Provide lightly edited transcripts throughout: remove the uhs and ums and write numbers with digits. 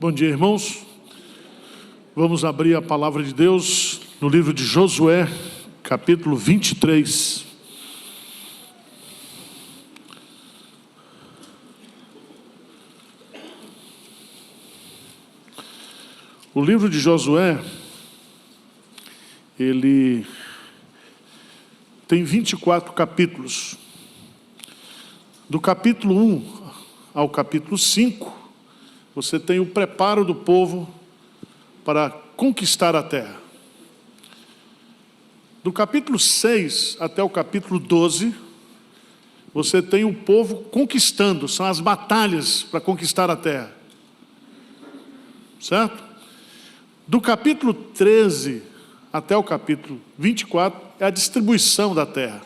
Bom dia, irmãos. Vamos abrir a palavra de Deus no livro de Josué, capítulo 23. O livro de Josué, ele tem 24 capítulos. Do capítulo 1 ao capítulo 5, você tem o preparo do povo para conquistar a terra. Do capítulo 6 até o capítulo 12, você tem o povo conquistando, são as batalhas para conquistar a terra. Certo? Do capítulo 13 até o capítulo 24 é a distribuição da terra.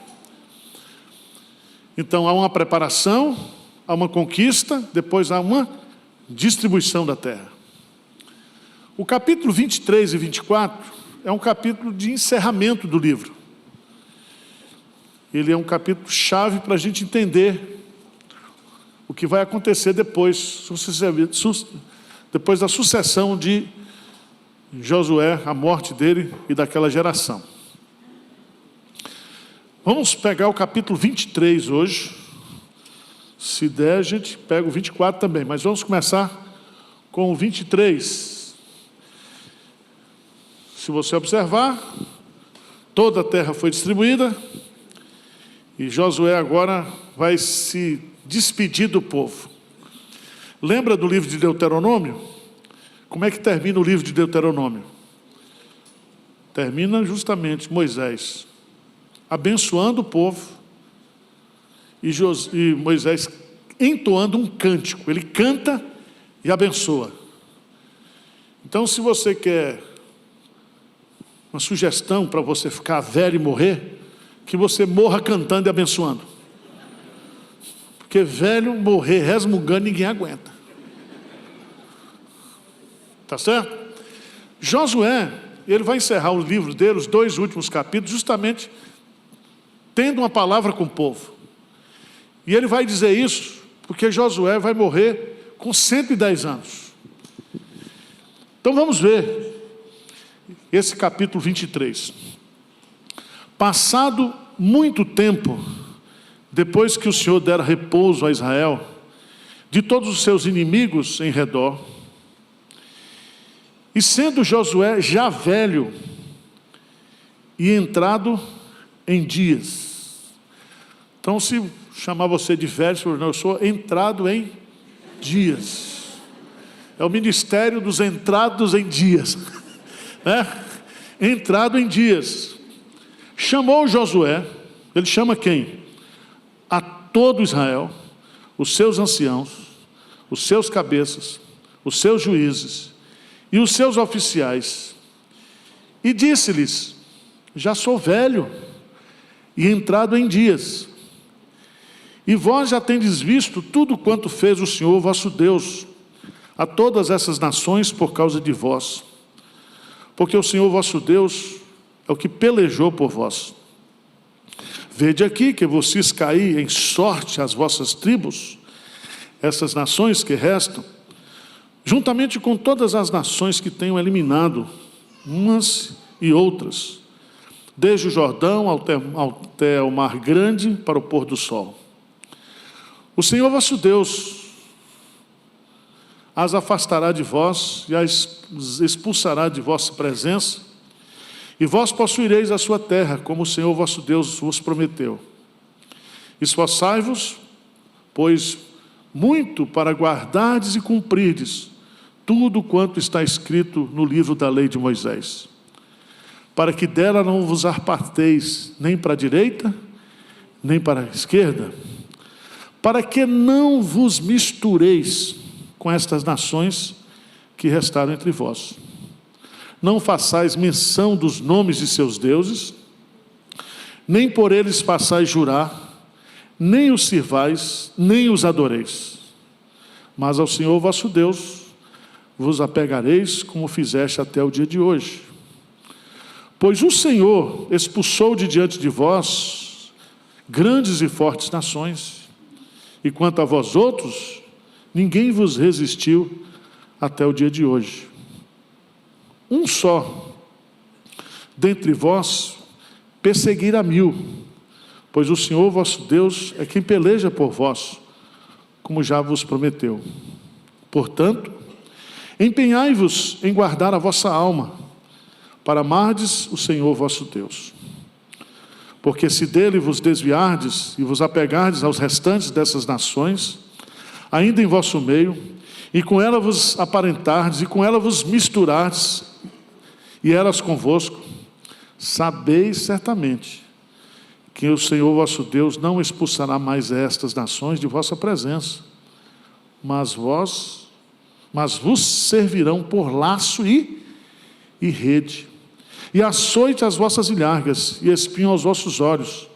Então há uma preparação, há uma conquista, depois há uma distribuição da terra. O capítulo 23 e 24 é um capítulo de encerramento do livro. Ele é um capítulo chave para a gente entender o que vai acontecer depois da sucessão de Josué, a morte dele e daquela geração. Vamos pegar o capítulo 23 hoje. Se der, a gente pega o 24 também, mas vamos começar com o 23. Se você observar, toda a terra foi distribuída e Josué agora vai se despedir do povo. Lembra do livro de Deuteronômio? Como é que termina o livro de Deuteronômio? Termina justamente Moisés abençoando o povo e Moisés entoando um cântico. Ele canta e abençoa. Então, se você quer uma sugestão para você ficar velho e morrer, que você morra cantando e abençoando. Porque velho morrer resmungando ninguém aguenta. Tá certo? Josué, ele vai encerrar o livro dele, os 2 últimos capítulos, justamente tendo uma palavra com o povo. E ele vai dizer isso porque Josué vai morrer com 110 anos. Então vamos ver esse capítulo 23. Passado muito tempo, depois que o Senhor dera repouso a Israel, de todos os seus inimigos em redor, e sendo Josué já velho e entrado em dias. Então, se chamar você de velho, eu sou entrado em dias. É o ministério dos entrados em dias. Né? Entrado em dias. Chamou Josué, ele chama quem? A todo Israel, os seus anciãos, os seus cabeças, os seus juízes e os seus oficiais, e disse-lhes: já sou velho e entrado em dias, e vós já tendes visto tudo quanto fez o Senhor vosso Deus a todas essas nações por causa de vós, porque o Senhor vosso Deus é o que pelejou por vós. Vede aqui que vocês caí em sorte as vossas tribos, essas nações que restam, juntamente com todas as nações que tenham eliminado, umas e outras, desde o Jordão até o Mar Grande para o pôr do sol. O Senhor vosso Deus as afastará de vós e as expulsará de vossa presença, e vós possuireis a sua terra, como o Senhor vosso Deus vos prometeu. Esforçai-vos, pois, muito para guardardes e cumprirdes tudo quanto está escrito no livro da lei de Moisés, para que dela não vos aparteis nem para a direita, nem para a esquerda, para que não vos mistureis com estas nações que restaram entre vós. Não façais menção dos nomes de seus deuses, nem por eles façais jurar, nem os sirvais, nem os adoreis. Mas ao Senhor vosso Deus vos apegareis, como fizeste até o dia de hoje. Pois o Senhor expulsou de diante de vós grandes e fortes nações, e quanto a vós outros, ninguém vos resistiu até o dia de hoje. Um só dentre vós perseguirá 1000, pois o Senhor vosso Deus é quem peleja por vós, como já vos prometeu. Portanto, empenhai-vos em guardar a vossa alma, para amardes o Senhor vosso Deus. Porque se dele vos desviardes e vos apegardes aos restantes dessas nações, ainda em vosso meio, e com ela vos aparentardes, e com ela vos misturardes, e elas convosco, sabeis certamente que o Senhor vosso Deus não expulsará mais estas nações de vossa presença, mas vos servirão por laço e rede, e açoite as vossas ilhargas, e espinho aos vossos olhos,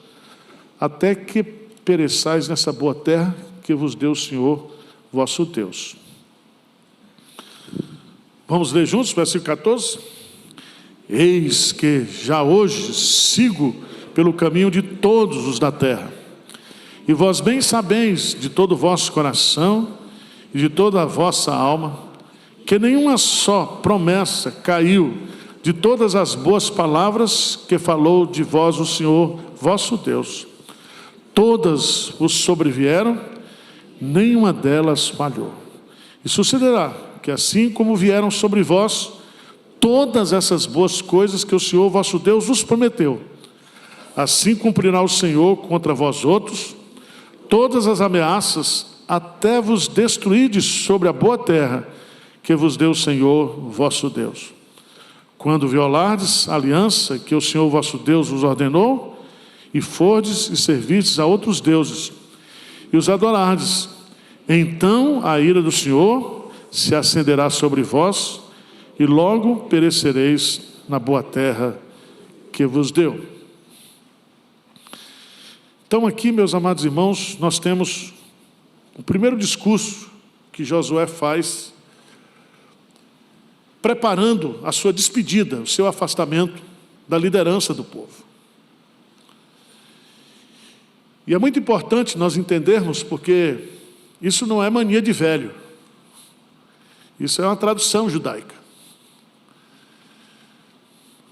até que pereçais nessa boa terra que vos deu o Senhor vosso Deus. Vamos ler juntos, versículo 14? Eis que já hoje sigo pelo caminho de todos os da terra, e vós bem sabeis de todo o vosso coração e de toda a vossa alma, que nenhuma só promessa caiu de todas as boas palavras que falou de vós o Senhor vosso Deus. Todas vos sobrevieram, nenhuma delas falhou. E sucederá que assim como vieram sobre vós todas essas boas coisas que o Senhor vosso Deus vos prometeu, assim cumprirá o Senhor contra vós outros todas as ameaças, até vos destruirdes sobre a boa terra que vos deu o Senhor vosso Deus. Quando violardes a aliança que o Senhor vosso Deus vos ordenou, e fordes e servistes a outros deuses, e os adorardes, então a ira do Senhor se acenderá sobre vós, e logo perecereis na boa terra que vos deu. Então aqui, meus amados irmãos, nós temos o primeiro discurso que Josué faz, preparando a sua despedida, o seu afastamento da liderança do povo. E é muito importante nós entendermos, porque isso não é mania de velho. Isso é uma tradução judaica.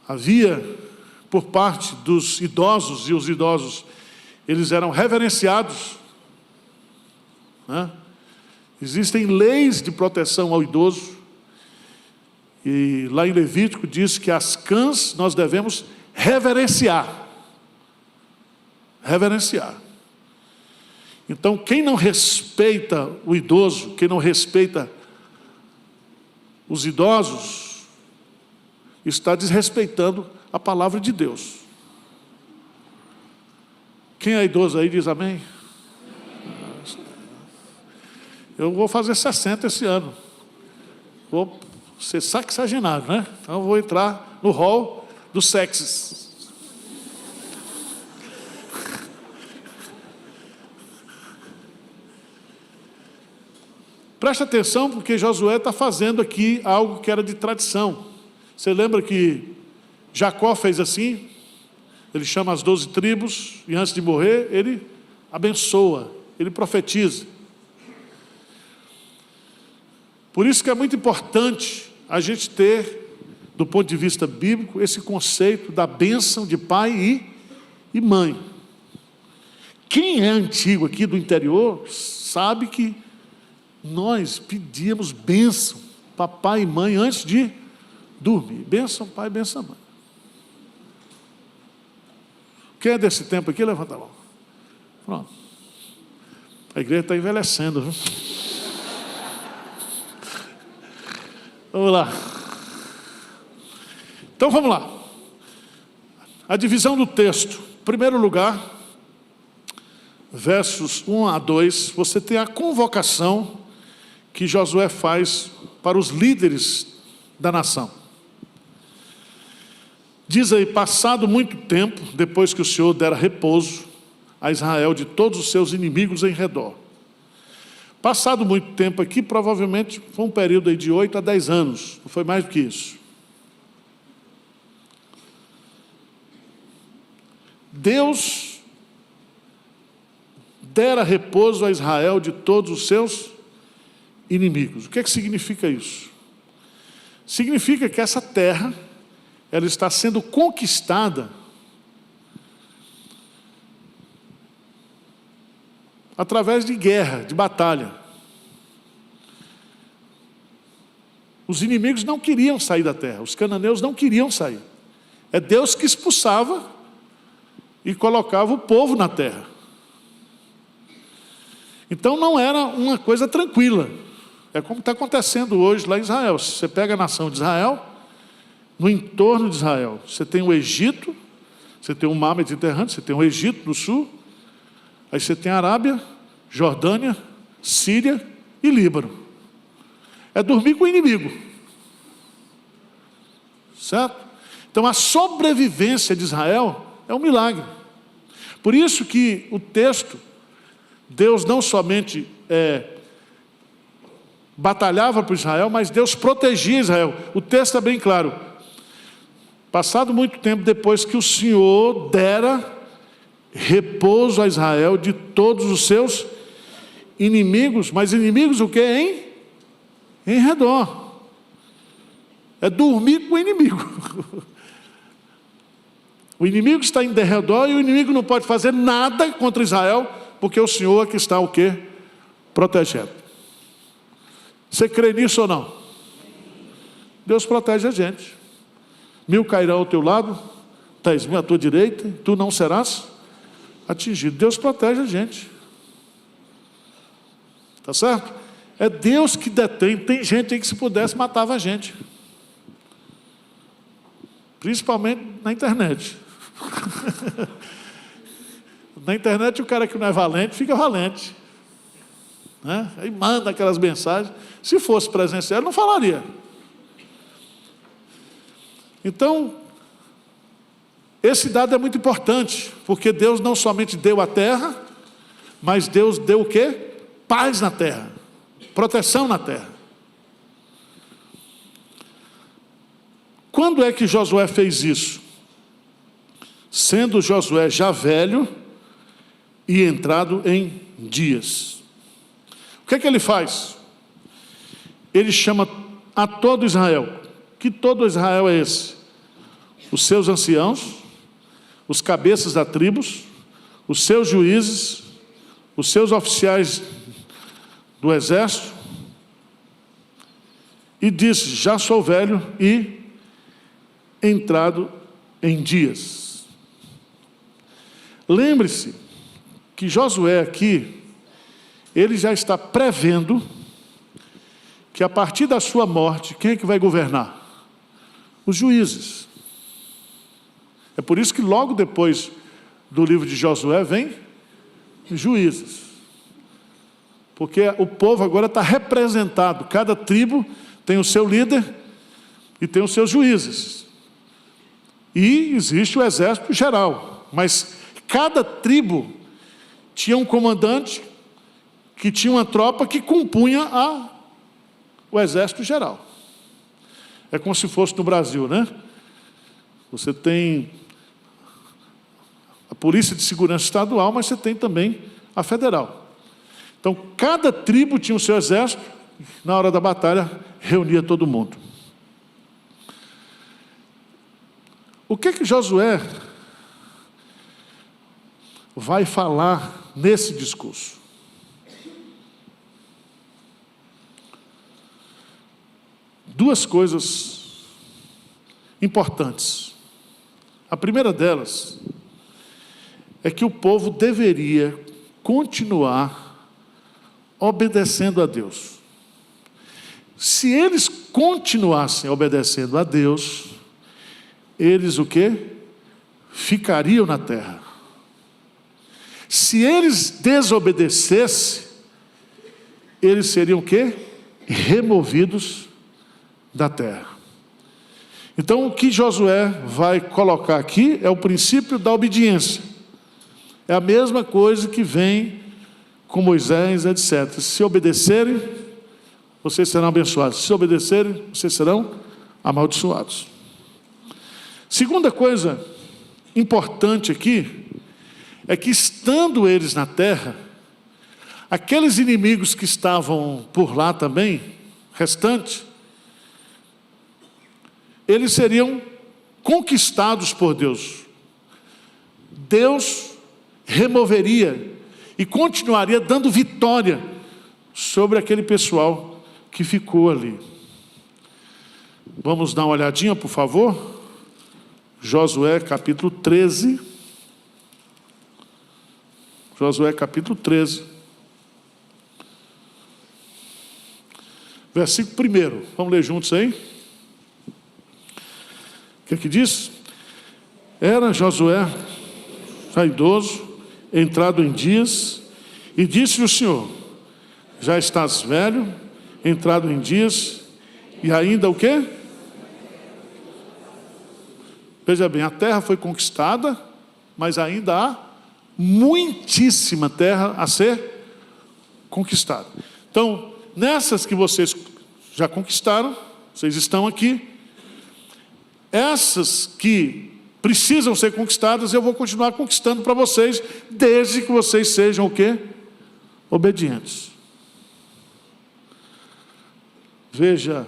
Havia, por parte dos idosos, e os idosos, eles eram reverenciados, né? Existem leis de proteção ao idoso, e lá em Levítico diz que as cãs nós devemos reverenciar. Reverenciar. Então, quem não respeita o idoso, quem não respeita os idosos, está desrespeitando a palavra de Deus. Quem é idoso aí diz amém? Eu vou fazer 60 esse ano. Vou ser sexagenário, né? Então eu vou entrar no hall dos sexes. Preste atenção, porque Josué está fazendo aqui algo que era de tradição. Você lembra que Jacó fez assim? Ele chama as 12 tribos e antes de morrer, ele abençoa, ele profetiza. Por isso que é muito importante a gente ter, do ponto de vista bíblico, esse conceito da bênção de pai e mãe. Quem é antigo aqui do interior sabe que nós pedíamos bênção para pai e mãe antes de dormir. Bênção pai, bênção mãe. Quem é desse tempo aqui? Levanta a mão. Pronto. A igreja está envelhecendo, viu? Vamos lá. Então vamos lá. A divisão do texto. Em primeiro lugar, versos 1 a 2, você tem a convocação que Josué faz para os líderes da nação. Diz aí, passado muito tempo, depois que o Senhor dera repouso a Israel de todos os seus inimigos em redor. Passado muito tempo aqui, provavelmente foi um período aí de 8 a 10 anos, não foi mais do que isso. Deus dera repouso a Israel de todos os seus inimigos. O que é que significa isso? Significa que essa terra, ela está sendo conquistada através de guerra, de batalha. Os inimigos não queriam sair da terra, os cananeus não queriam sair. É Deus que expulsava e colocava o povo na terra. Então não era uma coisa tranquila. É como está acontecendo hoje lá em Israel. Se você pega a nação de Israel, no entorno de Israel, você tem o Egito, você tem o mar Mediterrâneo, você tem o Egito no sul, aí você tem a Arábia, Jordânia, Síria e Líbano. É dormir com o inimigo. Certo? Então a sobrevivência de Israel é um milagre. Por isso que o texto, Deus não somente batalhava por Israel, mas Deus protegia Israel. O texto é bem claro. Passado muito tempo depois que o Senhor dera repouso a Israel de todos os seus inimigos, mas inimigos o quê, em redor. É dormir com o inimigo. O inimigo está em derredor e o inimigo não pode fazer nada contra Israel, porque o Senhor é que está o quê? Protegendo. Você crê nisso ou não? Deus protege a gente. 1000 cairão ao teu lado, 10.000 à tua direita, e tu não serás atingido. Deus protege a gente. Tá certo? É Deus que detém. Tem gente aí que se pudesse matava a gente. Principalmente na internet. Na internet o cara que não é valente fica valente, né? Aí manda aquelas mensagens. Se fosse presencial, ele não falaria. Então, esse dado é muito importante, porque Deus não somente deu a terra, mas Deus deu o quê? Paz na terra, proteção na terra. Quando é que Josué fez isso? Sendo Josué já velho e entrado em dias. O que é que ele faz? Ele chama a todo Israel. Que todo Israel é esse? Os seus anciãos, os cabeças das tribos, os seus juízes, os seus oficiais do exército, e disse: já sou velho e entrado em dias. Lembre-se que Josué aqui, ele já está prevendo que a partir da sua morte, quem é que vai governar? Os juízes. É por isso que logo depois do livro de Josué vem juízes. Porque o povo agora está representado, cada tribo tem o seu líder e tem os seus juízes. E existe o exército geral, mas cada tribo tinha um comandante que tinha uma tropa que compunha o exército geral. É como se fosse no Brasil, né? Você tem a Polícia de Segurança Estadual, mas você tem também a federal. Então, cada tribo tinha o seu exército, na hora da batalha, reunia todo mundo. O que Josué vai falar nesse discurso? Duas coisas importantes. A primeira delas é que o povo deveria continuar obedecendo a Deus. Se eles continuassem obedecendo a Deus, eles o quê? Ficariam na terra. Se eles desobedecessem, eles seriam o quê? Removidos da terra. Então o que Josué vai colocar aqui é o princípio da obediência. É a mesma coisa que vem com Moisés, etc. Se obedecerem, vocês serão abençoados. Se obedecerem, vocês serão amaldiçoados. Segunda coisa importante aqui é que, estando eles na terra, aqueles inimigos que estavam por lá também, restantes, eles seriam conquistados por Deus. Deus removeria e continuaria dando vitória sobre aquele pessoal que ficou ali. Vamos dar uma olhadinha, por favor? Josué capítulo 13. Josué capítulo 13. Versículo 1. Vamos ler juntos aí? O que é que diz? Era Josué já idoso, entrado em dias, e disse-lhe o Senhor: já estás velho, entrado em dias, e ainda o quê? Veja bem, a terra foi conquistada, mas ainda há muitíssima terra a ser conquistada. Então, nessas que vocês já conquistaram, vocês estão aqui, essas que precisam ser conquistadas, eu vou continuar conquistando para vocês, desde que vocês sejam o quê? Obedientes. Veja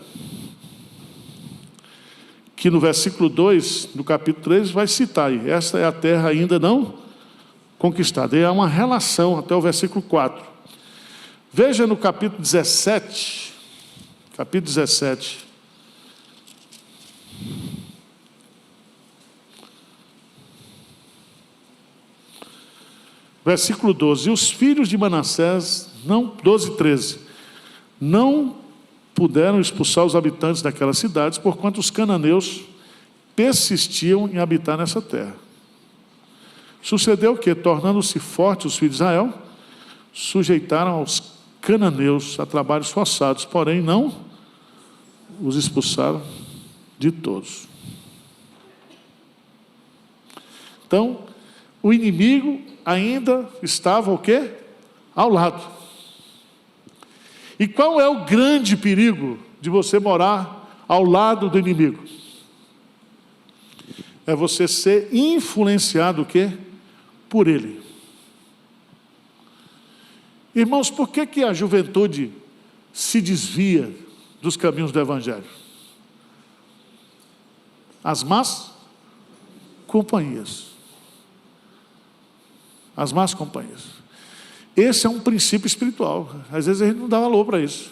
que no versículo 2 do capítulo 3 vai citar aí, esta é a terra ainda não conquistada. E há uma relação até o versículo 4. Veja no capítulo 17, versículo 12, e os filhos de Manassés, 12 e 13, não puderam expulsar os habitantes daquelas cidades, porquanto os cananeus persistiam em habitar nessa terra. Sucedeu que, tornando-se fortes os filhos de Israel, sujeitaram aos cananeus a trabalhos forçados, porém não os expulsaram de todos. Então, o inimigo ainda estava o quê? Ao lado. E qual é o grande perigo de você morar ao lado do inimigo? É você ser influenciado o quê? Por ele. Irmãos, por que a juventude se desvia dos caminhos do Evangelho? As más companhias. As más companhias. Esse é um princípio espiritual. Às vezes a gente não dá valor para isso.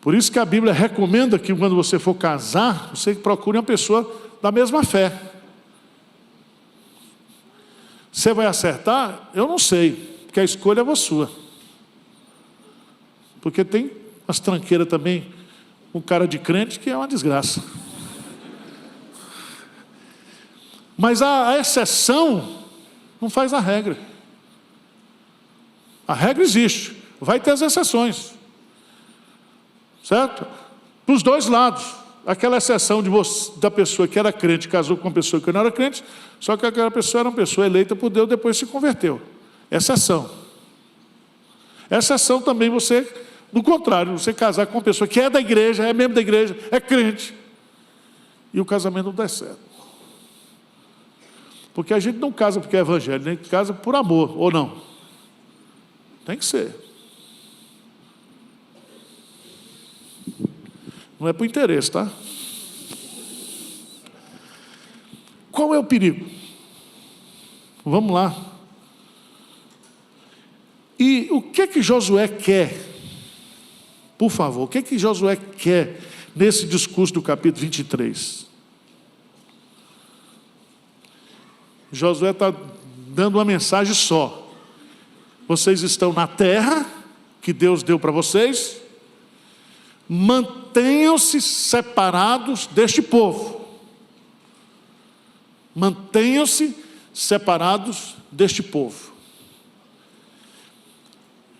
Por isso que a Bíblia recomenda que quando você for casar, você procure uma pessoa da mesma fé. Você vai acertar? Eu não sei, porque a escolha é sua. Porque tem umas tranqueiras também, um cara de crente que é uma desgraça. Mas a exceção não faz a regra. A regra existe, vai ter as exceções. Certo? Para os dois lados. Aquela exceção da pessoa que era crente, casou com uma pessoa que não era crente, só que aquela pessoa era uma pessoa eleita por Deus, depois se converteu. Exceção. Exceção também você, do contrário, você casar com uma pessoa que é da igreja, é membro da igreja, é crente, e o casamento não dá certo. Porque a gente não casa porque é evangélico, nem casa por amor, ou não? Tem que ser. Não é por interesse, tá? Qual é o perigo? Vamos lá. E o que Josué quer? Por favor, o que Josué quer nesse discurso do capítulo 23? Josué está dando uma mensagem só. Vocês estão na terra que Deus deu para vocês. Mantenham-se separados deste povo. Mantenham-se separados deste povo.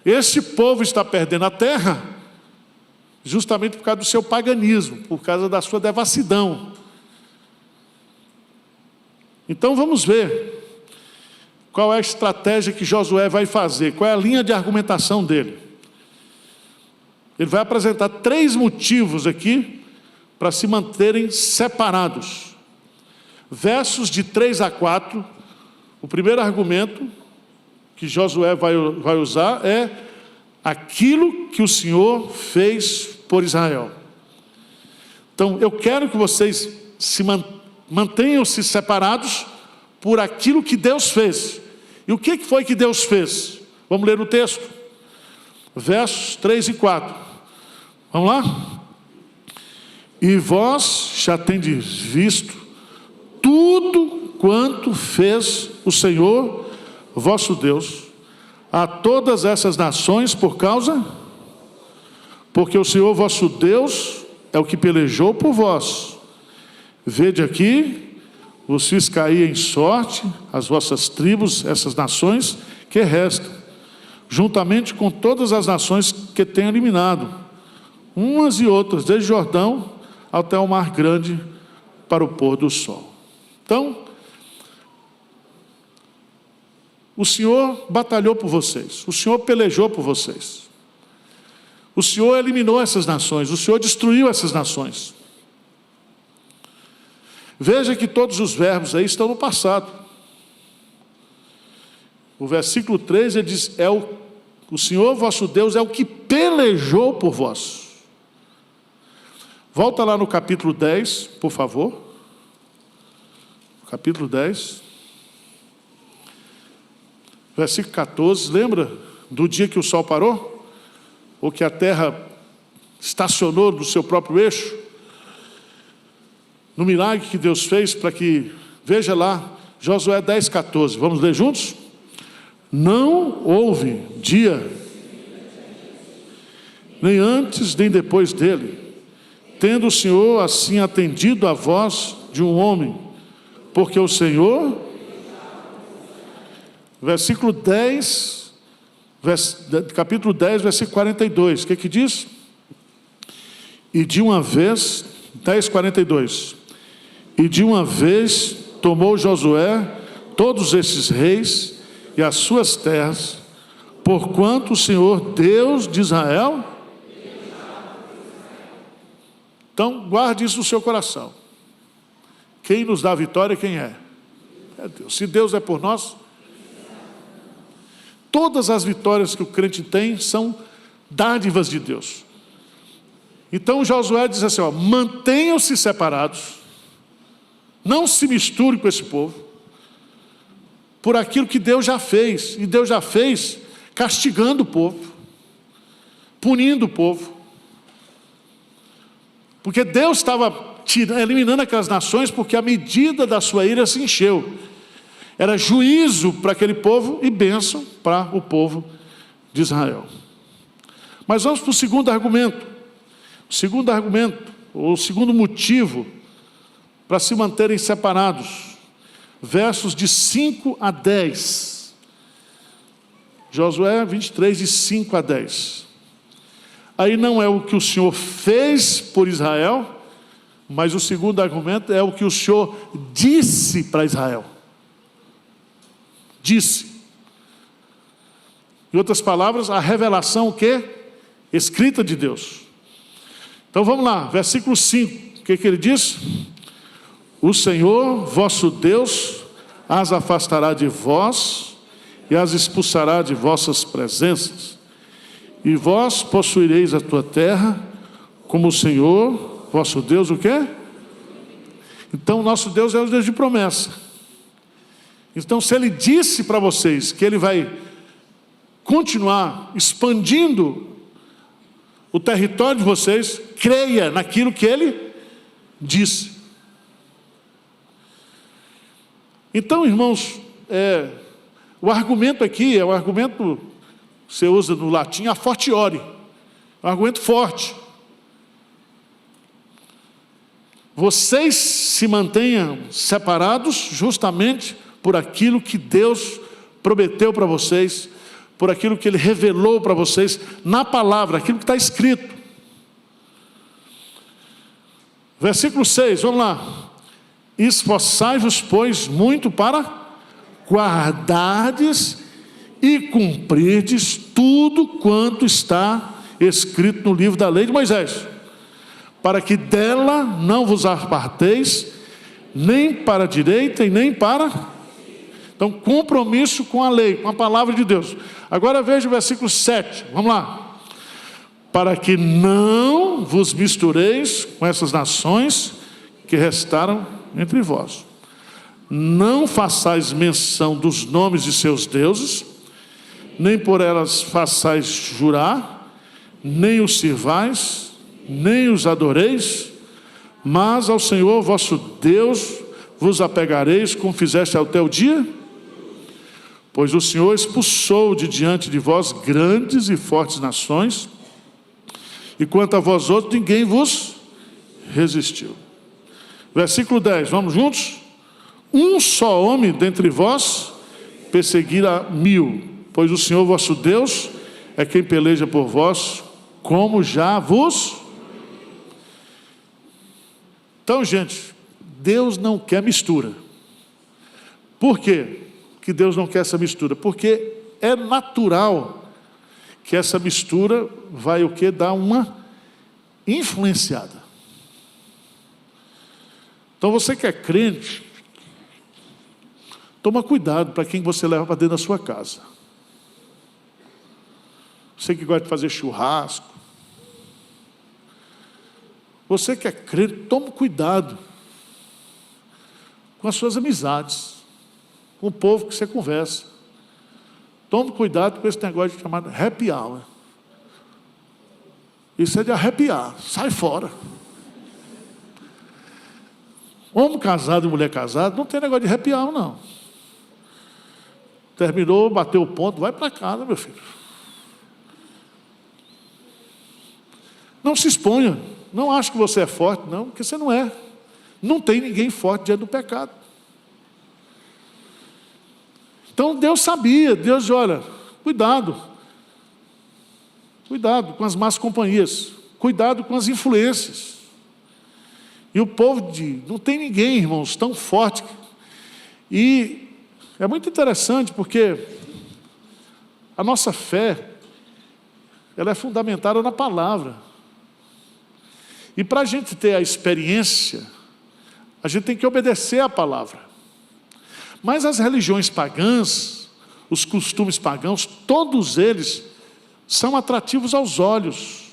Este povo está perdendo a terra justamente por causa do seu paganismo, por causa da sua devassidão. Então vamos ver qual é a estratégia que Josué vai fazer, qual é a linha de argumentação dele. Ele vai apresentar 3 motivos aqui para se manterem separados. Versos de 3 a 4, o primeiro argumento que Josué vai usar é aquilo que o Senhor fez por Israel. Então, eu quero que vocês mantenham-se separados por aquilo que Deus fez. E o que foi que Deus fez? Vamos ler o texto. Versos 3 e 4. Vamos lá? E vós já tendes visto tudo quanto fez o Senhor, vosso Deus, a todas essas nações porque o Senhor vosso Deus é o que pelejou por vós. Vede aqui, vos fiz cair em sorte as vossas tribos, essas nações que restam, juntamente com todas as nações que tenho eliminado, umas e outras, desde Jordão até o mar grande, para o pôr do sol. Então, o Senhor batalhou por vocês, o Senhor pelejou por vocês. O Senhor eliminou essas nações, o Senhor destruiu essas nações. Veja que todos os verbos aí estão no passado. O versículo 3 ele diz, o Senhor vosso Deus é o que pelejou por vós. Volta lá no capítulo 10, por favor. Capítulo 10. Versículo 14, lembra do dia que o sol parou? Ou que a terra estacionou no seu próprio eixo? No milagre que Deus fez para que, veja lá, Josué 10, 14, vamos ler juntos? Não houve dia, nem antes nem depois dele, tendo o Senhor assim atendido a voz de um homem, porque o Senhor, versículo 10, capítulo 10, versículo 42, o que diz? E de uma vez, 10, 42, e de uma vez tomou Josué todos esses reis e as suas terras, porquanto o Senhor Deus de Israel. Então guarde isso no seu coração. Quem nos dá a vitória, quem é? É Deus. Se Deus é por nós, todas as vitórias que o crente tem são dádivas de Deus. Então Josué diz assim, mantenham-se separados, não se misture com esse povo, por aquilo que Deus já fez, e Deus já fez castigando o povo, punindo o povo, porque Deus estava eliminando aquelas nações, porque a medida da sua ira se encheu. Era juízo para aquele povo e bênção para o povo de Israel. Mas vamos para o segundo argumento. O segundo argumento, ou o segundo motivo para se manterem separados. Versos de 5 a 10. Josué 23, de 5 a 10. Aí não é o que o Senhor fez por Israel, mas o segundo argumento é o que o Senhor disse para Israel. Disse. Em outras palavras, a revelação o quê? Escrita de Deus. Então vamos lá, versículo 5. O que ele diz? O Senhor, vosso Deus, as afastará de vós e as expulsará de vossas presenças. E vós possuireis a tua terra, como o Senhor, vosso Deus, o quê? Então, o nosso Deus é o Deus de promessa. Então, se Ele disse para vocês que Ele vai continuar expandindo o território de vocês, creia naquilo que Ele disse. Então, irmãos, o argumento aqui é o argumento que você usa no latim, a fortiori. É um argumento forte. Vocês se mantenham separados justamente por aquilo que Deus prometeu para vocês, por aquilo que Ele revelou para vocês na palavra, aquilo que está escrito. Versículo 6, vamos lá. Esforçai-vos, pois, muito para guardardes e cumprirdes tudo quanto está escrito no livro da lei de Moisés, para que dela não vos aparteis, nem para a direita e nem para... Então, compromisso com a lei, com a palavra de Deus. Agora veja o versículo 7, vamos lá. Para que não vos mistureis com essas nações que restaram entre vós. Não façais menção dos nomes de seus deuses, nem por elas façais jurar, nem os sirvais, nem os adoreis, mas ao Senhor vosso Deus vos apegareis, como fizeste até o dia? Pois o Senhor expulsou de diante de vós grandes e fortes nações, e quanto a vós outros, ninguém vos resistiu. Versículo 10, vamos juntos? Um só homem dentre vós perseguirá 1000, pois o Senhor vosso Deus é quem peleja por vós, como já vos... Então, gente, Deus não quer mistura. Por quê que Deus não quer essa mistura? Porque é natural que essa mistura vai o quê? Dar uma influenciada. Então, você que é crente, toma cuidado para quem você leva para dentro da sua casa. Você que gosta de fazer churrasco. Você que é crente, tome cuidado com as suas amizades, com o povo que você conversa. Tome cuidado com esse negócio chamado happy hour. Isso é de arrepiar, sai fora. Homem casado e mulher casada, não tem negócio de happy hour, não. Terminou, bateu o ponto, vai para casa, meu filho. Não se exponha. Não acho que você é forte, não, porque você não é. Não tem ninguém forte diante do pecado. Então Deus sabia, Deus, olha, cuidado. Cuidado com as más companhias. Cuidado com as influências. E o povo não tem ninguém, irmãos, tão forte. E é muito interessante porque a nossa fé, ela é fundamentada na palavra. E para a gente ter a experiência, a gente tem que obedecer à palavra. Mas as religiões pagãs, os costumes pagãos, todos eles são atrativos aos olhos.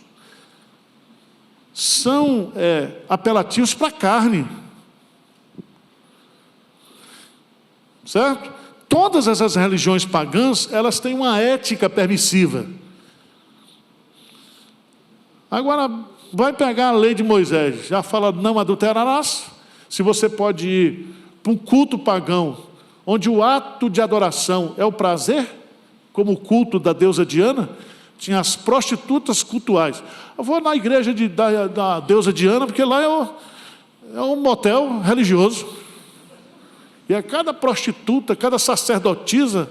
São apelativos para a carne. Certo? Todas essas religiões pagãs, elas têm uma ética permissiva. Agora, vai pegar a lei de Moisés, já fala não adulterarás. Se você pode ir para um culto pagão, onde o ato de adoração é o prazer, como o culto da deusa Diana, tinha as prostitutas cultuais. Eu vou na igreja da deusa Diana, porque lá é um motel religioso. E a cada prostituta, cada sacerdotisa,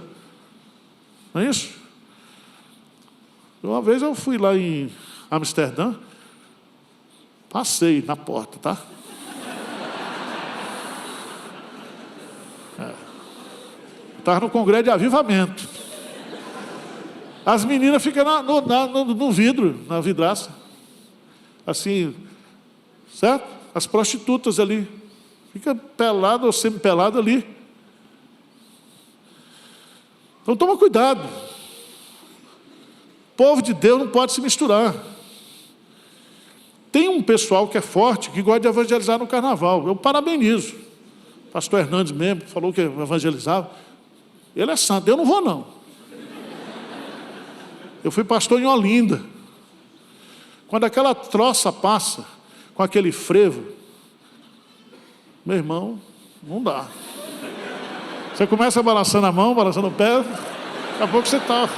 não é isso? Uma vez eu fui lá em Amsterdã, passei na porta, tá? Estava no congresso de avivamento. As meninas ficam no vidro, na vidraça. Assim, certo? As prostitutas ali. Fica pelado ou semi-pelado ali. Então toma cuidado. O povo de Deus não pode se misturar. Tem um pessoal que é forte, que gosta de evangelizar no carnaval. Eu parabenizo. O pastor Hernandes mesmo falou que evangelizava. Ele é santo, eu não vou não. Eu fui pastor em Olinda. Quando aquela troça passa, com aquele frevo, meu irmão, não dá. Você começa balançando a mão, balançando o pé, daqui a pouco você está...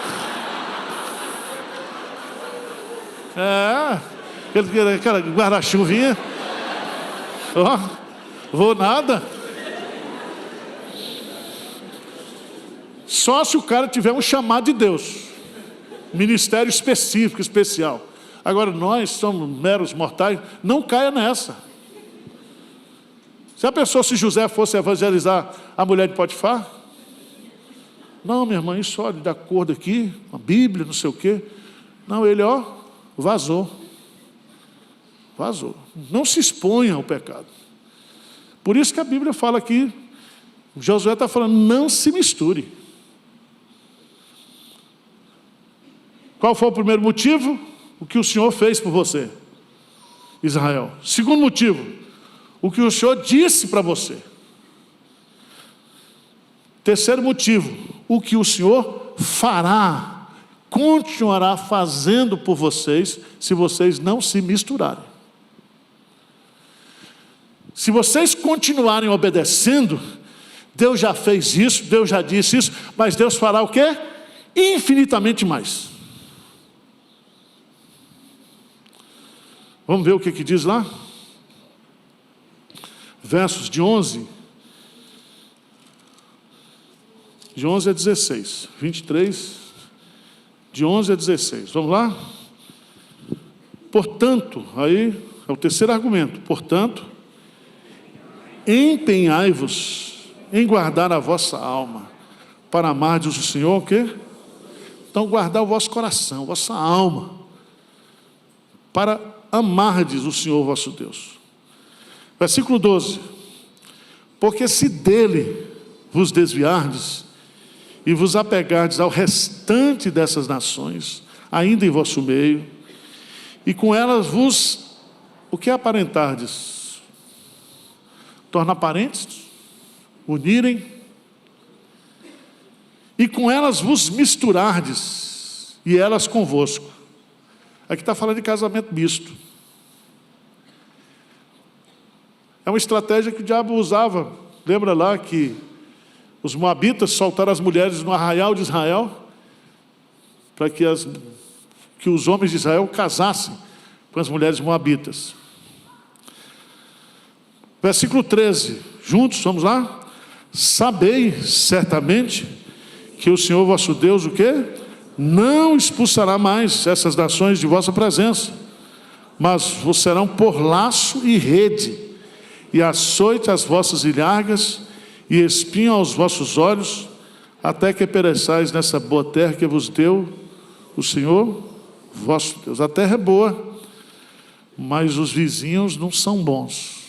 aquela guarda-chuvinha. Vou nada. Só se o cara tiver um chamado de Deus. Ministério específico, especial. Agora, nós somos meros mortais, não caia nessa. Se a pessoa, se José fosse evangelizar a mulher de Potifar, não, minha irmã, isso, olha, de acordo aqui, a Bíblia, não sei o quê. Não, ele, vazou. Vazou. Não se exponha ao pecado. Por isso que a Bíblia fala aqui Josué está falando, não se misture. Qual foi o primeiro motivo? O que o Senhor fez por você, Israel. Segundo motivo, o que o Senhor disse para você. Terceiro motivo, o que o Senhor fará, continuará fazendo por vocês, se vocês não se misturarem. Se vocês continuarem obedecendo, Deus já fez isso, Deus já disse isso, mas Deus fará o quê? Infinitamente mais. Vamos ver o que diz lá? Versos de 11 a 16. 23, de 11 a 16. Vamos lá? Portanto, aí é o terceiro argumento. Portanto, empenhai-vos em guardar a vossa alma, para amardes o Senhor, o quê? Então, guardar o vosso coração, a vossa alma, para amardes o Senhor vosso Deus. Versículo 12. Porque se dele vos desviardes, e vos apegardes ao restante dessas nações, ainda em vosso meio, e com elas vos, o que aparentardes? Tornar parentes? Unirem? E com elas vos misturardes, e elas convosco. Aqui está falando de casamento misto. É uma estratégia que o diabo usava. Lembra lá que os moabitas soltaram as mulheres no arraial de Israel, para que os homens de Israel casassem com as mulheres moabitas. Versículo 13, juntos, vamos lá? Sabei certamente que o Senhor vosso Deus, o quê? Não expulsará mais essas nações de vossa presença, mas vos serão por laço e rede, e açoite as vossas ilhargas, e espinho aos vossos olhos, até que pereçais nessa boa terra que vos deu o Senhor vosso Deus. A terra é boa, mas os vizinhos não são bons.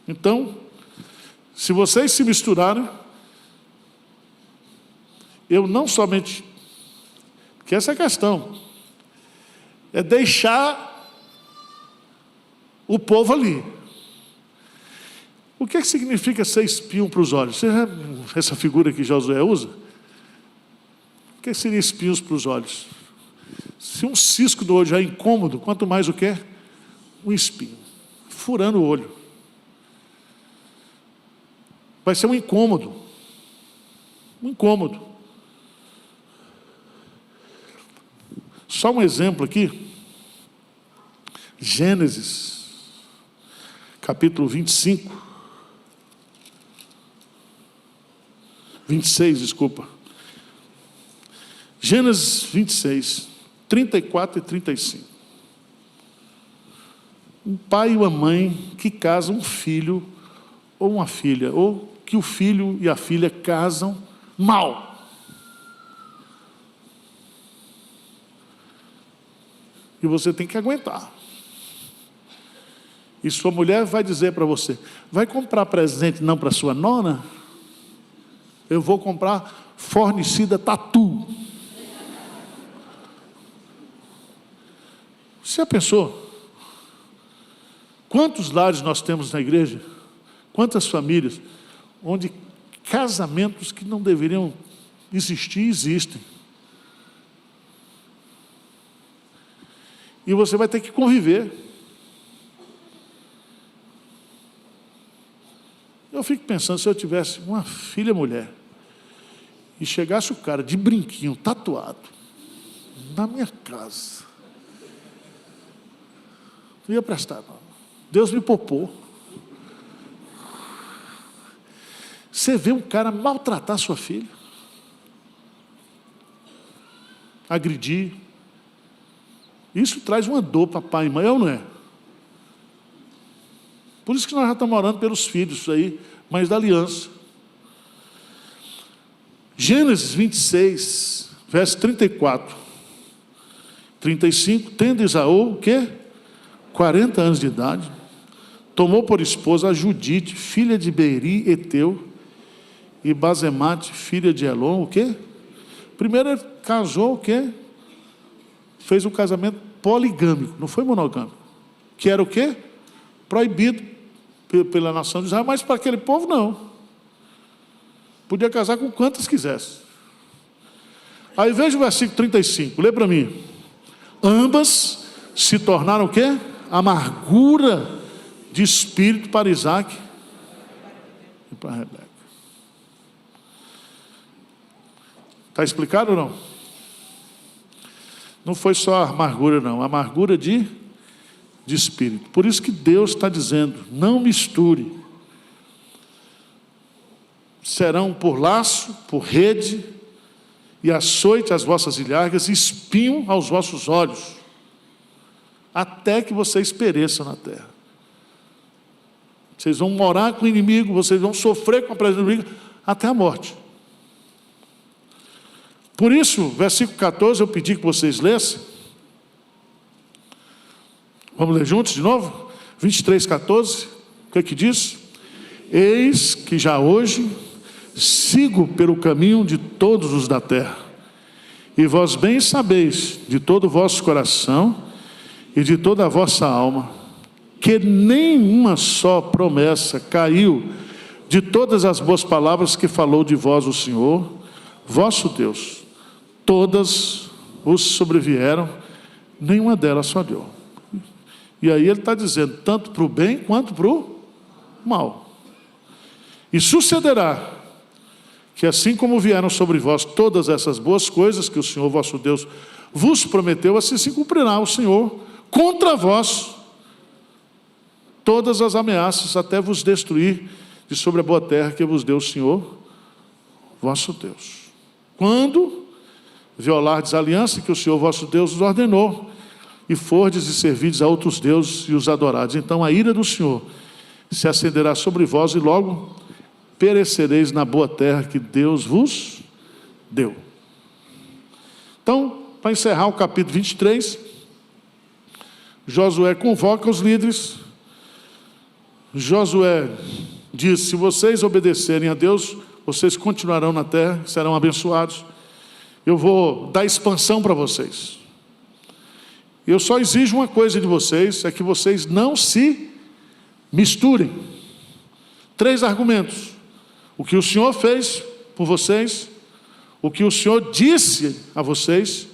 Então, se vocês se misturarem, eu não somente, porque essa é a questão, é deixar o povo ali. O que significa ser espinho para os olhos? Você já, essa figura que Josué usa? O que seria espinhos para os olhos? Se um cisco do olho já é incômodo, quanto mais o quê? Um espinho, furando o olho. Vai ser um incômodo. Um incômodo. Só um exemplo aqui. Gênesis, capítulo 26, desculpa. Gênesis 26, 34 e 35. Um pai e uma mãe que casam um filho ou uma filha, ou que o filho e a filha casam mal. E você tem que aguentar. E sua mulher vai dizer para você, vai comprar presente não para sua nona? Eu vou comprar fornecida tatu. Você já pensou? Quantos lares nós temos na igreja? Quantas famílias? Onde casamentos que não deveriam existir, existem. E você vai ter que conviver. Eu fico pensando, se eu tivesse uma filha mulher e chegasse o cara de brinquinho, tatuado, na minha casa, não ia prestar, não. Deus me poupou. Você vê um cara maltratar sua filha, agredir, isso traz uma dor para pai e mãe, ou não é? Por isso que nós já estamos orando pelos filhos aí, mães da aliança. Gênesis 26, verso 34, 35, tendo Esaú, o quê? 40 anos de idade, tomou por esposa a Judite, filha de Beeri, Eteu, e Basemate, filha de Elon, o quê? Primeiro ele casou, o quê? Fez um casamento poligâmico, não foi monogâmico. Que era o quê? Proibido pela nação de Israel, mas para aquele povo não. Podia casar com quantas quisesse. Aí veja o versículo 35, lê para mim. Ambas se tornaram o quê? Amargura de espírito para Isaac e para Rebeca. Está explicado ou não? Não foi só amargura não, amargura de espírito. Por isso que Deus está dizendo, não misture. Serão por laço, por rede, e açoite as vossas ilhargas, e espinho aos vossos olhos, até que vocês pereçam na terra. Vocês vão morar com o inimigo, vocês vão sofrer com a presença do inimigo, até a morte. Por isso, versículo 14, eu pedi que vocês lessem. Vamos ler juntos de novo? 23, 14, o que é que diz? Eis que já hoje sigo pelo caminho de todos os da terra, e vós bem sabeis de todo o vosso coração e de toda a vossa alma, que nenhuma só promessa caiu de todas as boas palavras que falou de vós o Senhor, vosso Deus. Todas vos sobrevieram, nenhuma delas falhou. E aí ele está dizendo, tanto para o bem quanto para o mal. E sucederá que assim como vieram sobre vós todas essas boas coisas que o Senhor vosso Deus vos prometeu, assim se cumprirá o Senhor contra vós todas as ameaças, até vos destruir de sobre a boa terra que vos deu o Senhor vosso Deus. Quando violardes a aliança que o Senhor vosso Deus vos ordenou, e fordes e servides a outros deuses e os adorardes, então a ira do Senhor se acenderá sobre vós, e logo perecereis na boa terra que Deus vos deu. Então, para encerrar o capítulo 23, Josué convoca os líderes. Josué diz, se vocês obedecerem a Deus, vocês continuarão na terra, serão abençoados. Eu vou dar expansão para vocês. Eu só exijo uma coisa de vocês, é que vocês não se misturem. 3 argumentos. O que o Senhor fez por vocês, o que o Senhor disse a vocês,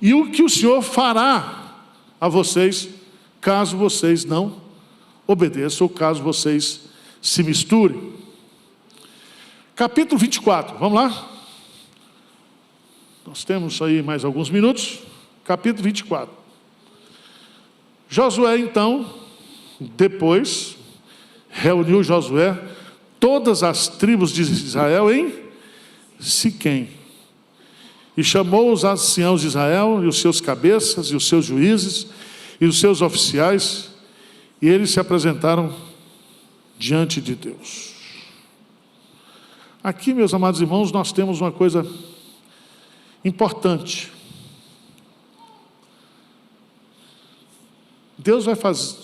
e o que o Senhor fará a vocês, caso vocês não obedeçam, ou caso vocês se misturem. Capítulo 24, vamos lá? Nós temos aí mais alguns minutos. Capítulo 24. Josué, então, depois, reuniu Josué todas as tribos de Israel em Siquém, e chamou os anciãos de Israel, e os seus cabeças, e os seus juízes, e os seus oficiais, e eles se apresentaram diante de Deus. Aqui, meus amados irmãos, nós temos uma coisa importante.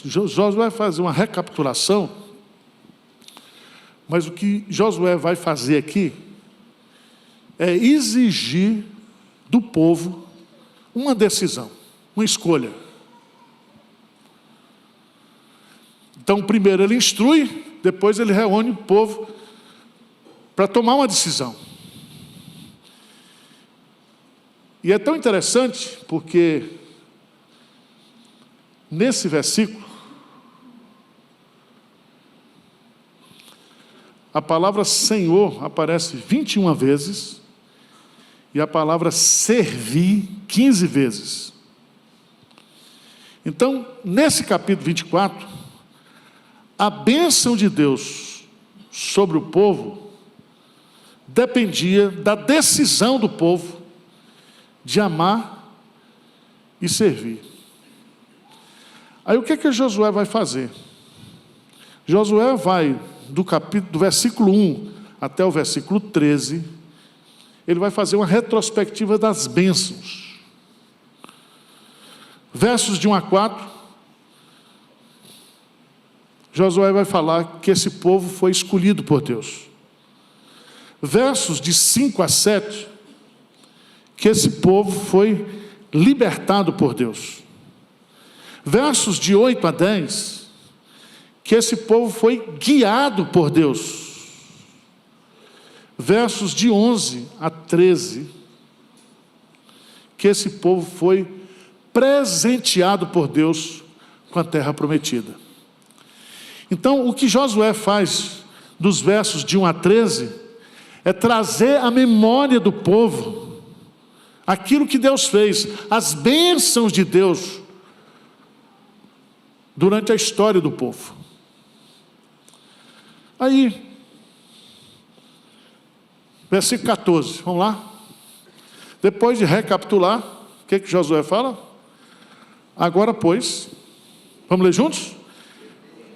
Josué vai fazer uma recapitulação, mas o que Josué vai fazer aqui é exigir do povo uma decisão, uma escolha. Então, primeiro ele instrui, depois ele reúne o povo para tomar uma decisão. E é tão interessante porque nesse versículo a palavra Senhor aparece 21 vezes e a palavra servir 15 vezes. Então, nesse capítulo 24, a bênção de Deus sobre o povo dependia da decisão do povo de amar e servir. Aí o que é que Josué vai fazer? Josué vai do versículo 1 até o versículo 13, ele vai fazer uma retrospectiva das bênçãos. Versos de 1 a 4, Josué vai falar que esse povo foi escolhido por Deus. Versos de 5 a 7, que esse povo foi libertado por Deus. Versos de 8 a 10, que esse povo foi guiado por Deus. Versos de 11 a 13, que esse povo foi presenteado por Deus com a terra prometida. Então, o que Josué faz dos versos de 1 a 13 é trazer à memória do povo aquilo que Deus fez, as bênçãos de Deus durante a história do povo. Aí, versículo 14, vamos lá? Depois de recapitular, o que Josué fala? Agora, pois, vamos ler juntos?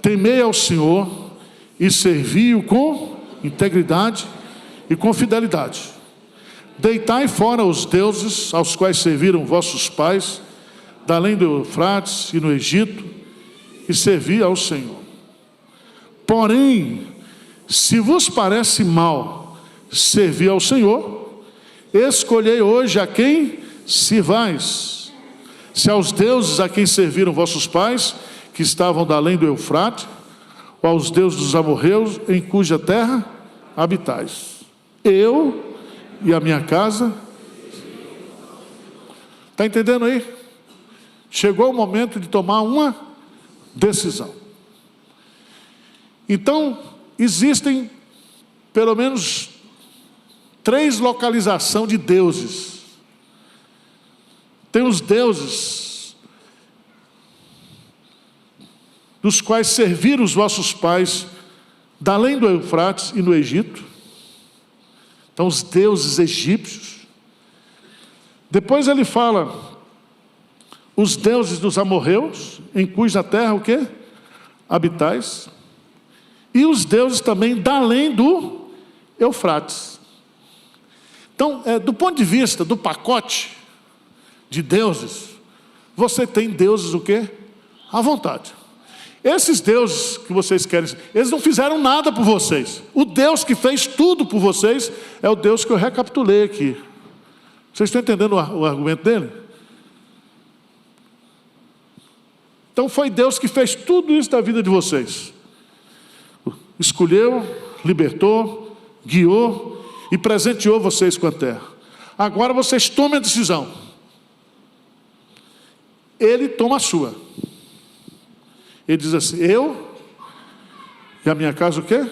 Temei ao Senhor e servi-o com integridade e com fidelidade. Deitai fora os deuses aos quais serviram vossos pais, da além do Eufrates e no Egito, e servi ao Senhor. Porém, se vos parece mal servir ao Senhor, escolhei hoje a quem sirvais. Se aos deuses a quem serviram vossos pais, que estavam da além do Eufrate, ou aos deuses dos amorreus, em cuja terra habitais. Eu e a minha casa. Está entendendo aí? Chegou o momento de tomar uma decisão. Então, existem pelo menos 3 localizações de deuses. Tem os deuses dos quais serviram os vossos pais, da além do Eufrates e no Egito. Então, os deuses egípcios. Depois ele fala, os deuses dos amorreus, em cuja terra o quê? Habitais. E os deuses também da além do Eufrates. Então, do ponto de vista do pacote de deuses, você tem deuses o quê? À vontade. Esses deuses que vocês querem, eles não fizeram nada por vocês. O Deus que fez tudo por vocês é o Deus que eu recapitulei aqui. Vocês estão entendendo o argumento dele? Então foi Deus que fez tudo isso da vida de vocês. Escolheu, libertou, guiou e presenteou vocês com a terra. Agora vocês tomem a decisão. Ele toma a sua. Ele diz assim, eu e a minha casa o quê?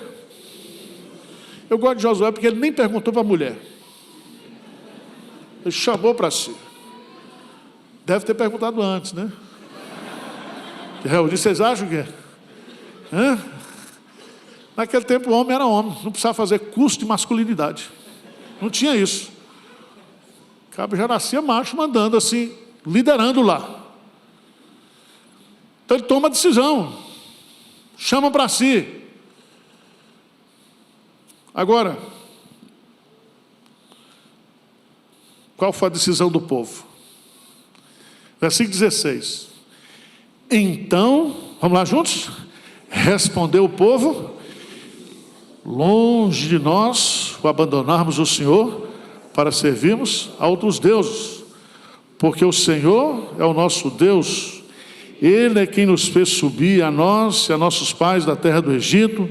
Eu gosto de Josué porque ele nem perguntou para a mulher. Ele chamou para si. Deve ter perguntado antes, né? Vocês acham que é? Naquele tempo o homem era homem, não precisava fazer curso de masculinidade. Não tinha isso. O cabo já nascia macho, mandando assim, liderando lá. Então ele toma a decisão, chama para si. Agora, qual foi a decisão do povo? Versículo 16. Então, vamos lá juntos? Respondeu o povo, longe de nós o abandonarmos o Senhor para servirmos a outros deuses, porque o Senhor é o nosso Deus. Ele é quem nos fez subir a nós e a nossos pais da terra do Egito,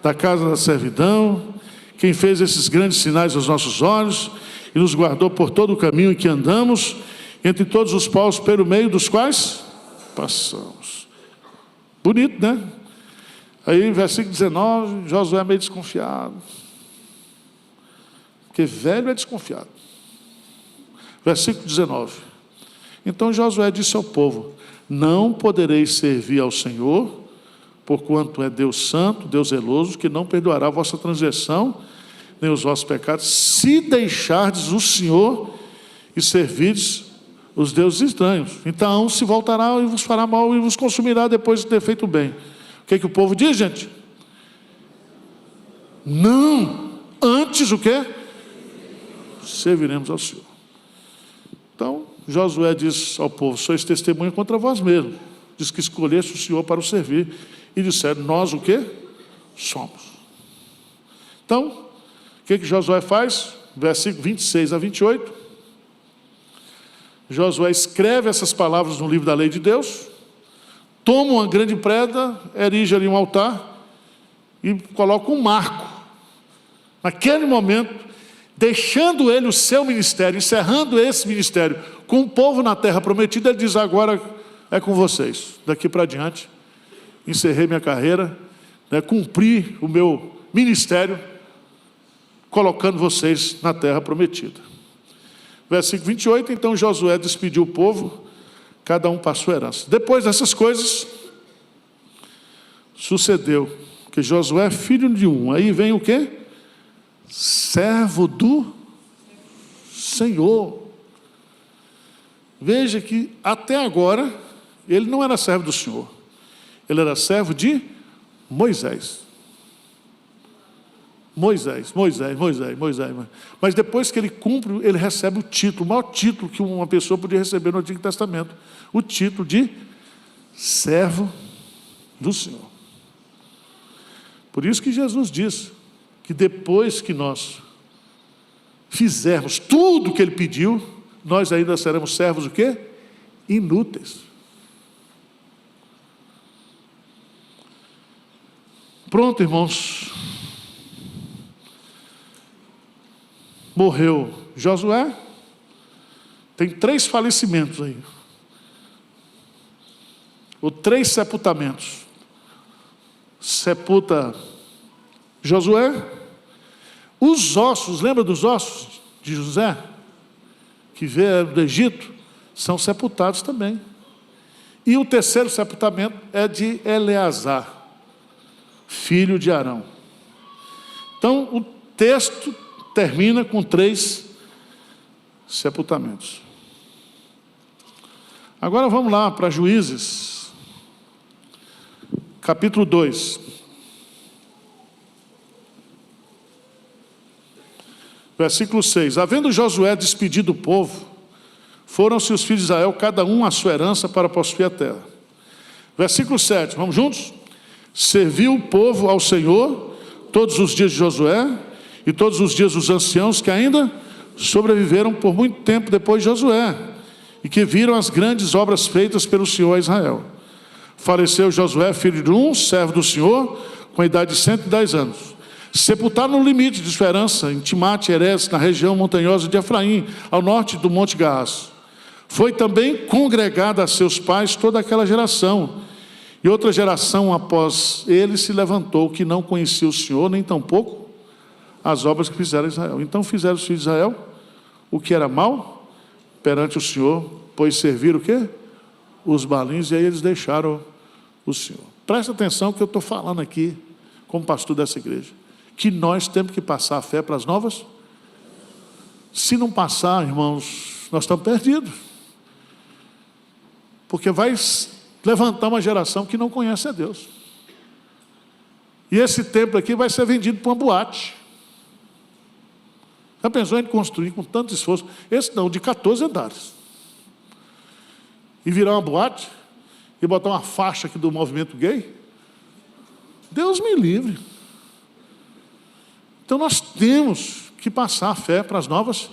da casa da servidão, quem fez esses grandes sinais aos nossos olhos e nos guardou por todo o caminho em que andamos, entre todos os povos pelo meio dos quais passamos. Bonito, né? Aí, versículo 19, Josué é meio desconfiado. Porque velho é desconfiado. Versículo 19. Então Josué disse ao povo, não podereis servir ao Senhor, porquanto é Deus santo, Deus zeloso, que não perdoará a vossa transgressão, nem os vossos pecados, se deixardes o Senhor e servirdes os deuses estranhos. Então se voltará e vos fará mal e vos consumirá depois de ter feito bem. O que o povo diz, gente? Não, antes o quê? Serviremos ao Senhor. Então, Josué diz ao povo, sois testemunha contra vós mesmos. Diz que escolheste o Senhor para o servir. e disseram: nós o quê? Somos. Então, o que Josué faz? Versículo 26 a 28. Josué escreve essas palavras no livro da lei de Deus, toma uma grande pedra, erige ali um altar e coloca um marco. Naquele momento, deixando ele o seu ministério, encerrando esse ministério com o povo na terra prometida, ele diz: agora é com vocês. Daqui para diante, encerrei minha carreira, cumpri o meu ministério, colocando vocês na terra prometida. Versículo 28, então Josué despediu o povo, cada um para a sua herança. Depois dessas coisas, sucedeu que Josué, filho de um, aí vem o quê? Servo do Senhor. Veja que até agora, ele não era servo do Senhor, ele era servo de Moisés. Moisés. Mas depois que ele cumpre, ele recebe o título, o maior título que uma pessoa podia receber no Antigo Testamento, o título de servo do Senhor. Por isso que Jesus diz que depois que nós fizermos tudo o que ele pediu, nós ainda seremos servos o quê? Inúteis. Pronto, irmãos. Morreu Josué. Tem 3 falecimentos aí, ou 3 sepultamentos. Sepulta Josué. Os ossos, lembra dos ossos de José, que veio do Egito, são sepultados também. E o 3º sepultamento é de Eleazar, filho de Arão. Então o texto termina com 3 sepultamentos. Agora vamos lá para Juízes, capítulo 2. Versículo 6. Havendo Josué despedido o povo, foram-se os filhos de Israel, cada um à sua herança, para possuir a terra. Versículo 7. Vamos juntos? Serviu o povo ao Senhor todos os dias de Josué e todos os dias dos anciãos que ainda sobreviveram por muito tempo depois de Josué e que viram as grandes obras feitas pelo Senhor a Israel. Faleceu Josué, filho de Nun, servo do Senhor, com a idade de 110 anos. Sepultado no limite de sua herança, em Timate-Herés, na região montanhosa de Efraim, ao norte do Monte Gaás. Foi também congregada a seus pais toda aquela geração. E outra geração após ele se levantou, que não conhecia o Senhor, nem tampouco as obras que fizeram Israel. Então fizeram os filhos de Israel o que era mal perante o Senhor, pois serviram o quê? Os balins, e aí eles deixaram o Senhor. Presta atenção que eu estou falando aqui, como pastor dessa igreja, que nós temos que passar a fé para as novas. Se não passar, irmãos, nós estamos perdidos. Porque vai levantar uma geração que não conhece a Deus. E esse templo aqui vai ser vendido para uma boate. Já pensou em construir com tanto esforço? Esse não, de 14 andares. E virar uma boate? E botar uma faixa aqui do movimento gay? Deus me livre. Então nós temos que passar a fé para as novas,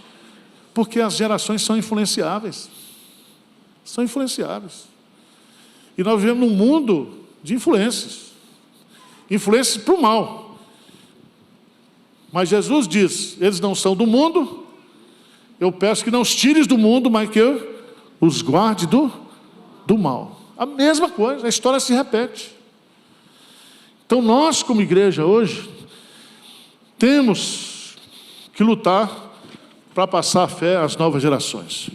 porque as gerações são influenciáveis. São influenciáveis. E nós vivemos num mundo de influências. Influências para o mal. Mas Jesus diz: eles não são do mundo, eu peço que não os tires do mundo, mas que eu os guarde do mal. A mesma coisa, a história se repete. Então nós, como igreja hoje, temos que lutar para passar a fé às novas gerações.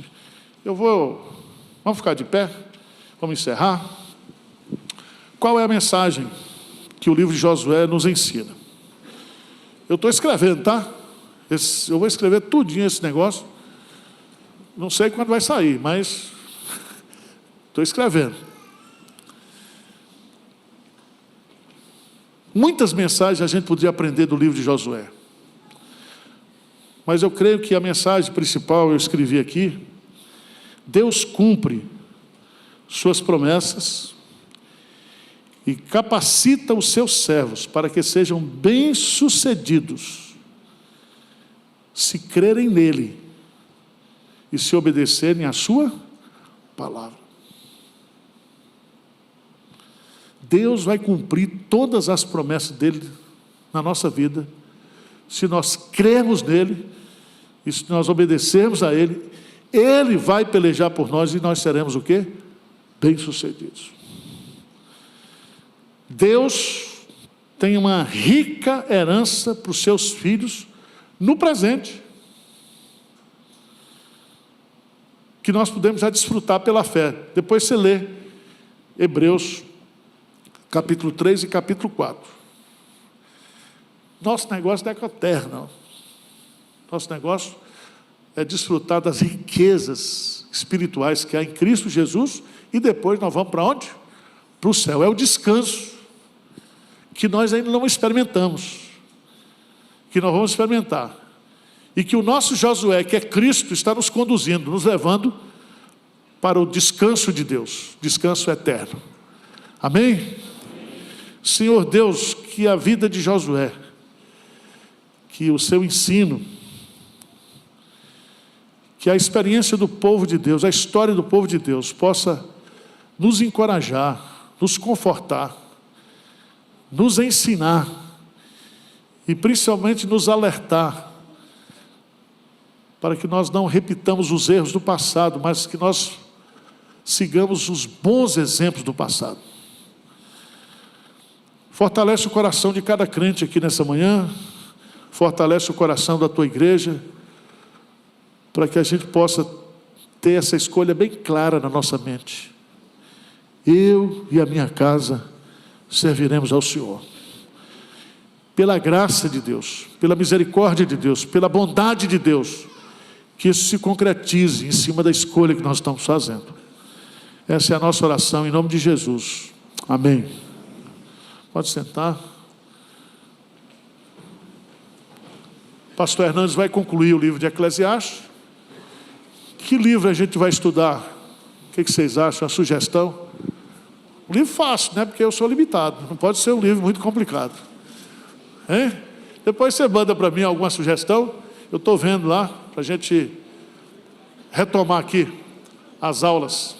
Vamos ficar de pé, vamos encerrar. Qual é a mensagem que o livro de Josué nos ensina? Eu estou escrevendo, tá? Eu vou escrever tudinho esse negócio. Não sei quando vai sair, mas estou escrevendo. Muitas mensagens a gente poderia aprender do livro de Josué. Mas eu creio que a mensagem principal eu escrevi aqui: Deus cumpre suas promessas e capacita os seus servos para que sejam bem-sucedidos, se crerem nele e se obedecerem à sua palavra. Deus vai cumprir todas as promessas dele na nossa vida, se nós crermos nele e se nós obedecermos a ele. Ele vai pelejar por nós e nós seremos o quê? Bem-sucedidos. Deus tem uma rica herança para os seus filhos no presente, que nós podemos já desfrutar pela fé. Depois você lê Hebreus capítulo 3 e capítulo 4. Nosso negócio não é com a terra, não. Nosso negócio é desfrutar das riquezas espirituais que há em Cristo Jesus, e depois nós vamos para onde? Para o céu. É o descanso que nós ainda não experimentamos, que nós vamos experimentar, e que o nosso Josué, que é Cristo, está nos conduzindo, nos levando para o descanso de Deus, descanso eterno. Amém? Senhor Deus, que a vida de Josué, que o seu ensino, que a experiência do povo de Deus, a história do povo de Deus, possa nos encorajar, nos confortar, nos ensinar e principalmente nos alertar para que nós não repitamos os erros do passado, mas que nós sigamos os bons exemplos do passado. Fortalece o coração de cada crente aqui nessa manhã, fortalece o coração da tua igreja, para que a gente possa ter essa escolha bem clara na nossa mente. Eu e a minha casa serviremos ao Senhor. Pela graça de Deus, pela misericórdia de Deus, pela bondade de Deus, que isso se concretize em cima da escolha que nós estamos fazendo. Essa é a nossa oração em nome de Jesus. Amém. Pode sentar. Pastor Hernandes vai concluir o livro de Eclesiastes. Que livro a gente vai estudar? O que vocês acham? Uma sugestão? Um livro fácil, né? Porque eu sou limitado. Não pode ser um livro muito complicado. Hein? Depois você manda para mim alguma sugestão. Eu estou vendo lá, para a gente retomar aqui as aulas.